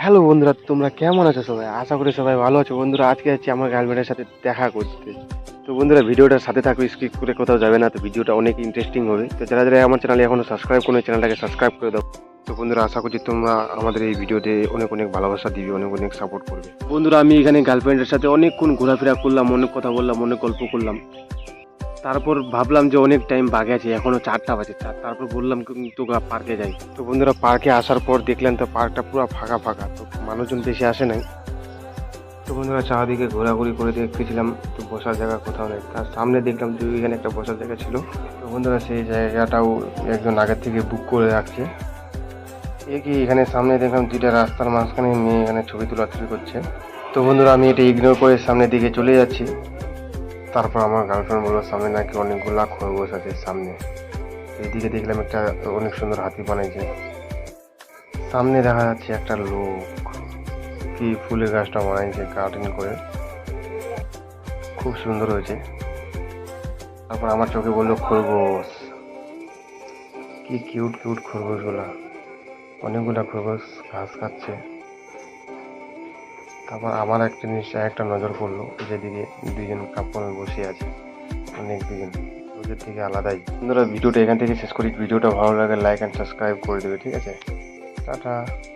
Hello বন্ধুরা, তোমরা কেমন আছো? সবাই আশা করি সবাই ভালো আছো। বন্ধুরা, আজকে যাচ্ছি আমার গার্লফ্রেন্ডের সাথে দেখা করতে। তো বন্ধুরা, ভিডিওটার সাথে থাকো, স্কিপ করে কোথাও যাবে না। তো ভিডিওটা অনেক ইন্টারেস্টিং হবে। তো যারা যারা আমার চ্যানেলে এখনো সাবস্ক্রাইব করে চ্যানেলটাকে সাবস্ক্রাইব করে দাও। তো বন্ধুরা, আশা করছি তোমরা আমাদের এই ভিডিওতে অনেক অনেক ভালোবাসা দিবে, অনেক অনেক সাপোর্ট করবে। বন্ধুরা, আমি এখানে গার্লফ্রেন্ডের সাথে অনেকক্ষণ ঘোরাফেরা করলাম, অনেক কথা বললাম, অনেক গল্প করলাম। তারপর ভাবলাম যে অনেক টাইম বাকি আছে, এখনো 4টা বাজে। তারপর বললাম তো পার্কে যাই। তো বন্ধুরা, পার্কে আসার পর দেখলেন তো পার্কটা পুরো ফাঁকা ফাঁকা, তো মানুষজন বেশি আসে নাই। তো বন্ধুরা, চারিদিকে ঘোরাঘুরি করে দেখতেছিলাম, তো বসার জায়গা কোথাও নেই। তার সামনে দেখলাম যে এখানে একটা বসার জায়গা ছিল। তো বন্ধুরা, সেই জায়গাটাও একজন আগের থেকে বুক করে রাখছে। কি এখানে সামনে দেখলাম দুইটা রাস্তার মাঝখানে মেয়ে এখানে ছবি তোলাতুলি করছে। তো বন্ধুরা, আমি এটা ইগনোর করে সামনের দিকে চলে যাচ্ছি। তারপর আমার গার্লফ্রেন্ড বললো সামনে নাকি অনেকগুলা খরগোশ আছে সামনে। এইদিকে দেখলাম একটা অনেক সুন্দর হাতি বানাইছে। সামনে দেখা যাচ্ছে একটা লোক কি ফুলের গাছটা বানাইছে কাটিং করে, খুব সুন্দর হয়েছে। তারপর আমার চোখে বললো খরগোশ, কি কিউট কিউট খরগোশ গুলা। অনেকগুলা খরগোশ ঘাস খাচ্ছে। তারপর আমার একটা জিনিস একটা নজর পড়লো, যেদিকে দুইজন কাপড় বসে আছে, অনেক দুজন ওদের থেকে আলাদাই। বন্ধুরা, ভিডিওটা এখান থেকে শেষ করি। ভিডিওটা ভালো লাগে লাইক অ্যান্ড সাবস্ক্রাইব করে দেবে, ঠিক আছে? টাটা।